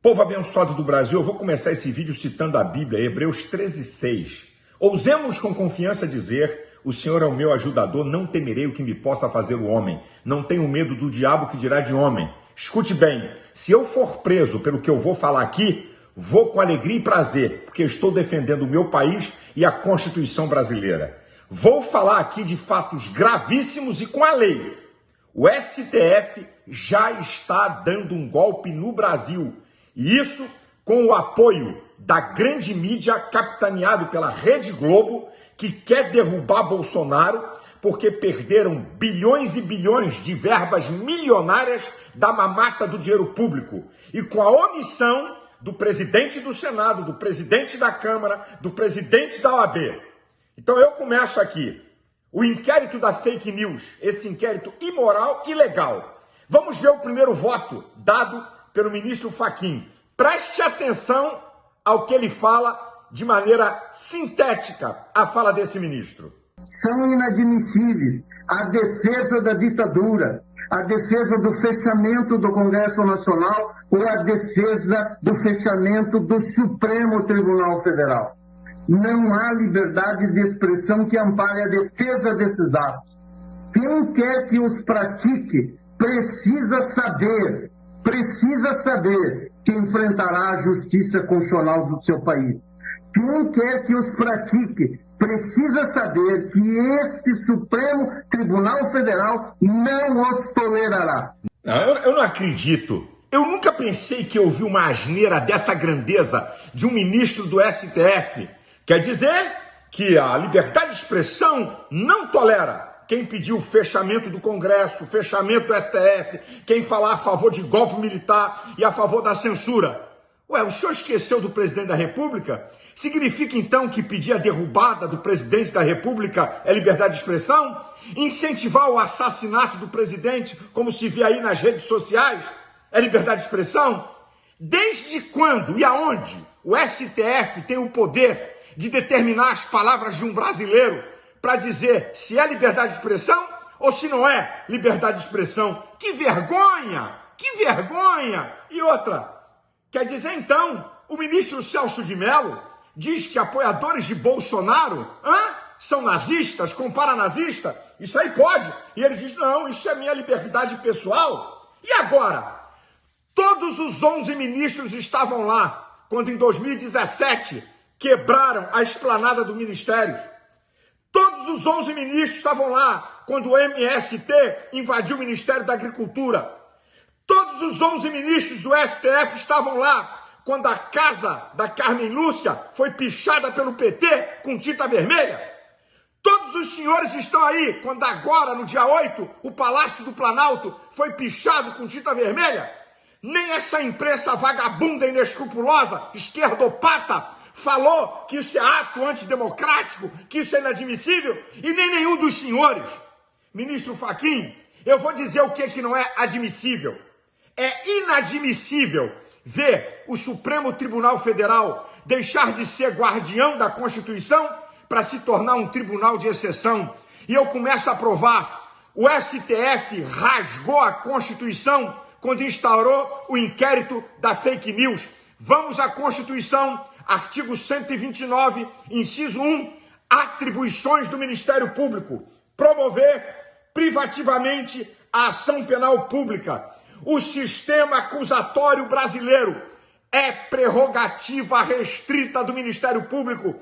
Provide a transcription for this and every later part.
Povo abençoado do Brasil, eu vou começar esse vídeo citando a Bíblia, Hebreus 13:6. Ousemos com confiança dizer: o Senhor é o meu ajudador, não temerei o que me possa fazer o homem. Não tenho medo do diabo que dirá de homem. Escute bem, se eu for preso pelo que eu vou falar aqui, vou com alegria e prazer, porque estou defendendo o meu país e a Constituição brasileira. Vou falar aqui de fatos gravíssimos e com a lei. O STF já está dando um golpe no Brasil. E isso com o apoio da grande mídia capitaneado pela Rede Globo, que quer derrubar Bolsonaro porque perderam bilhões e bilhões de verbas milionárias da mamata do dinheiro público. E com a omissão do presidente do Senado, do presidente da Câmara, do presidente da OAB. Então eu começo aqui. O inquérito da fake news, esse inquérito imoral e ilegal. Vamos ver o primeiro voto dado pelo ministro Fachin. Preste atenção ao que ele fala de maneira sintética, a fala desse ministro. São inadmissíveis a defesa da ditadura, a defesa do fechamento do Congresso Nacional ou a defesa do fechamento do Supremo Tribunal Federal. Não há liberdade de expressão que ampare a defesa desses atos. Quem quer que os pratique precisa saber que enfrentará a justiça constitucional do seu país. Quem quer que os pratique precisa saber que este Supremo Tribunal Federal não os tolerará. Não, eu não acredito. Eu nunca pensei que eu ouvi uma asneira dessa grandeza de um ministro do STF. Quer dizer que a liberdade de expressão não tolera quem pediu o fechamento do Congresso, o fechamento do STF, quem falar a favor de golpe militar e a favor da censura. Ué, o senhor esqueceu do presidente da República? Significa então que pedir a derrubada do presidente da República é liberdade de expressão? Incentivar o assassinato do presidente, como se vê aí nas redes sociais, é liberdade de expressão? Desde quando e aonde o STF tem o poder de determinar as palavras de um brasileiro para dizer se é liberdade de expressão ou se não é liberdade de expressão? Que vergonha! Que vergonha! E outra, quer dizer então, o ministro Celso de Mello diz que apoiadores de Bolsonaro são nazistas, compara nazista? Isso aí pode. E ele diz, não, isso é minha liberdade pessoal. E agora? Todos os 11 ministros estavam lá quando em 2017 quebraram a esplanada do Ministério. Todos os 11 ministros estavam lá quando o MST invadiu o Ministério da Agricultura. Todos os 11 ministros do STF estavam lá quando a casa da Carmen Lúcia foi pichada pelo PT com tinta vermelha. Todos os senhores estão aí quando agora, no dia 8, o Palácio do Planalto foi pichado com tinta vermelha. Nem essa imprensa vagabunda, inescrupulosa, esquerdopata, falou que isso é ato antidemocrático, que isso é inadmissível, e nem nenhum dos senhores. Ministro Fachin, eu vou dizer o que não é admissível. É inadmissível ver o Supremo Tribunal Federal deixar de ser guardião da Constituição para se tornar um tribunal de exceção. E eu começo a provar, o STF rasgou a Constituição quando instaurou o inquérito da fake news. Vamos à Constituição, artigo 129, inciso 1, atribuições do Ministério Público. Promover privativamente a ação penal pública. O sistema acusatório brasileiro é prerrogativa restrita do Ministério Público.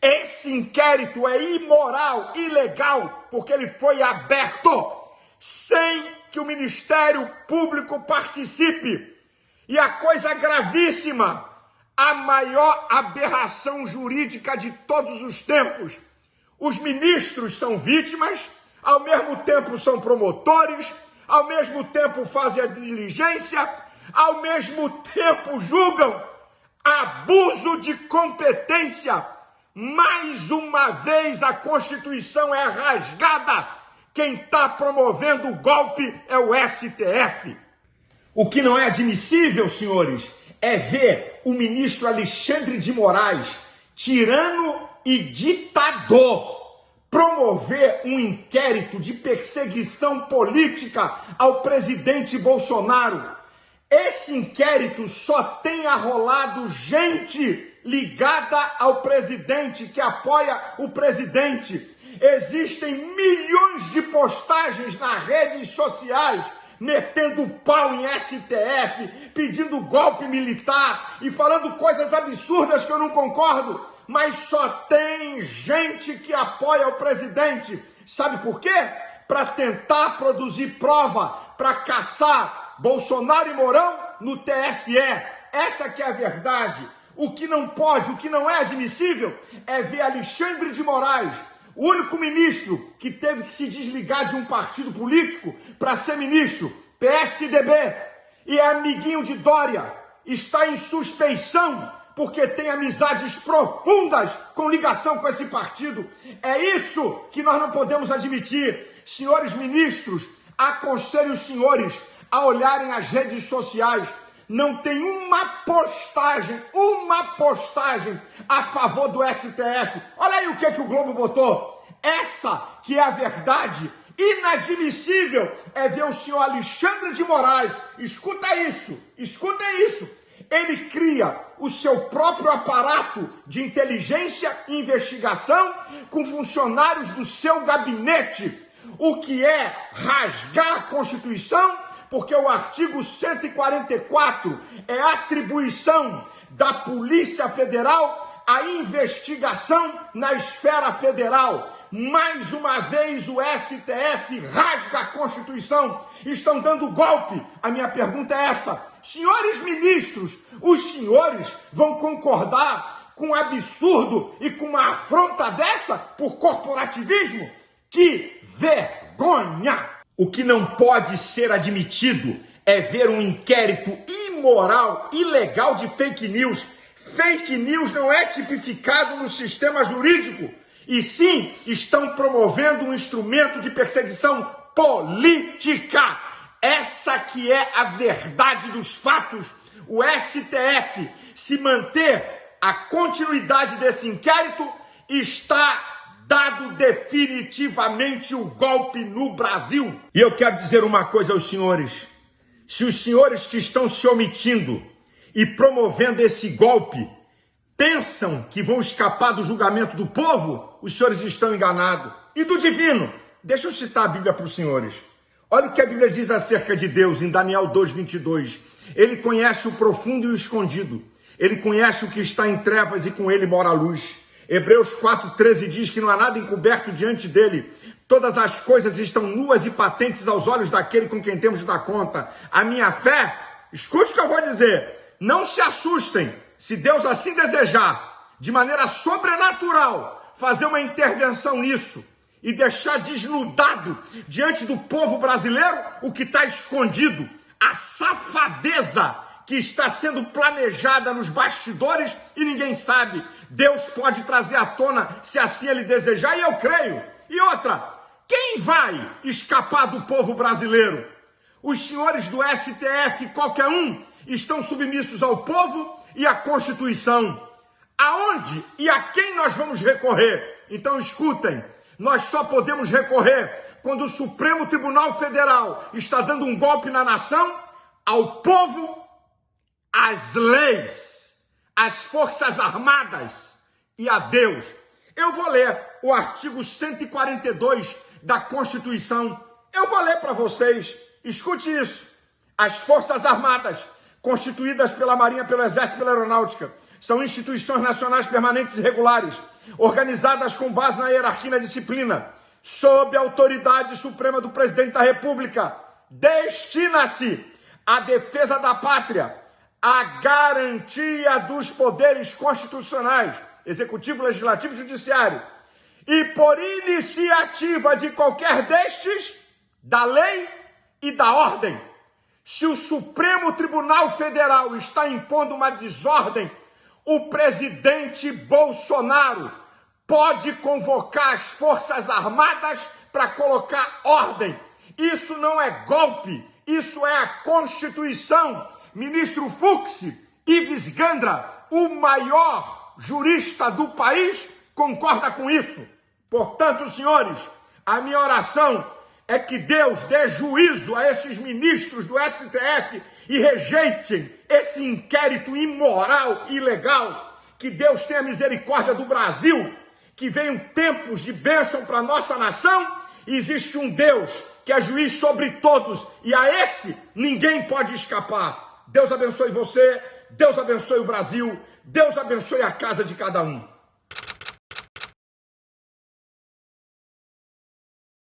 Esse inquérito é imoral, ilegal, porque ele foi aberto sem que o Ministério Público participe. E a coisa gravíssima, a maior aberração jurídica de todos os tempos. Os ministros são vítimas, ao mesmo tempo são promotores, ao mesmo tempo fazem a diligência, ao mesmo tempo julgam. Abuso de competência. Mais uma vez a Constituição é rasgada. Quem está promovendo o golpe é o STF. O que não é admissível, senhores, é ver o ministro Alexandre de Moraes, tirano e ditador, promover um inquérito de perseguição política ao presidente Bolsonaro. Esse inquérito só tem arrolado gente ligada ao presidente, que apoia o presidente. Existem milhões de postagens nas redes sociais metendo pau em STF, pedindo golpe militar e falando coisas absurdas que eu não concordo, mas só tem gente que apoia o presidente. Sabe por quê? Para tentar produzir prova, para caçar Bolsonaro e Mourão no TSE. Essa que é a verdade. O que não pode, o que não é admissível é ver Alexandre de Moraes, o único ministro que teve que se desligar de um partido político para ser ministro, PSDB, e é amiguinho de Dória, está em suspeição porque tem amizades profundas com ligação com esse partido. É isso que nós não podemos admitir. Senhores ministros, aconselho os senhores a olharem as redes sociais. Não tem uma postagem a favor do STF. Olha aí o que o Globo botou. Essa que é a verdade. Inadmissível é ver o senhor Alexandre de Moraes. Escuta isso. Ele cria o seu próprio aparato de inteligência e investigação com funcionários do seu gabinete. O que é rasgar a Constituição, porque o artigo 144 é atribuição da Polícia Federal à investigação na esfera federal. Mais uma vez o STF rasga a Constituição, estão dando golpe. A minha pergunta é essa: senhores ministros, os senhores vão concordar com um absurdo e com uma afronta dessa por corporativismo? Que vergonha! O que não pode ser admitido é ver um inquérito imoral, ilegal de fake news. Fake news não é tipificado no sistema jurídico, e sim estão promovendo um instrumento de perseguição política. Essa que é a verdade dos fatos. O STF, se manter a continuidade desse inquérito, está dado definitivamente o golpe no Brasil. E eu quero dizer uma coisa aos senhores: se os senhores que estão se omitindo e promovendo esse golpe pensam que vão escapar do julgamento do povo, os senhores estão enganados. E do divino? Deixa eu citar a Bíblia para os senhores. Olha o que a Bíblia diz acerca de Deus em Daniel 2:22. Ele conhece o profundo e o escondido. Ele conhece o que está em trevas e com ele mora a luz. Hebreus 4:13 diz que não há nada encoberto diante dele. Todas as coisas estão nuas e patentes aos olhos daquele com quem temos de dar conta. A minha fé, escute o que eu vou dizer, não se assustem se Deus assim desejar, de maneira sobrenatural, fazer uma intervenção nisso e deixar desnudado diante do povo brasileiro o que está escondido, a safadeza que está sendo planejada nos bastidores e ninguém sabe. Deus pode trazer à tona se assim ele desejar, e eu creio. E outra, quem vai escapar do povo brasileiro? Os senhores do STF, qualquer um, estão submissos ao povo e à Constituição. Aonde e a quem nós vamos recorrer? Então escutem, nós só podemos recorrer quando o Supremo Tribunal Federal está dando um golpe na nação, ao povo, às leis, às Forças Armadas e a Deus. Eu vou ler o artigo 142 da Constituição. Eu vou ler para vocês. Escute isso. As Forças Armadas, constituídas pela Marinha, pelo Exército e pela Aeronáutica, são instituições nacionais permanentes e regulares, organizadas com base na hierarquia e na disciplina, sob a autoridade suprema do Presidente da República. Destina-se à defesa da pátria, à garantia dos poderes constitucionais, executivo, legislativo e judiciário, e por iniciativa de qualquer destes, da lei e da ordem. Se o Supremo Tribunal Federal está impondo uma desordem, o presidente Bolsonaro pode convocar as Forças Armadas para colocar ordem. Isso não é golpe, isso é a Constituição. Ministro Fux, Ives Gandra, o maior jurista do país, concorda com isso. Portanto, senhores, a minha oração é que Deus dê juízo a esses ministros do STF e rejeitem esse inquérito imoral e ilegal. Que Deus tenha misericórdia do Brasil, que venham tempos de bênção para a nossa nação. E existe um Deus que é juiz sobre todos, e a esse ninguém pode escapar. Deus abençoe você, Deus abençoe o Brasil, Deus abençoe a casa de cada um.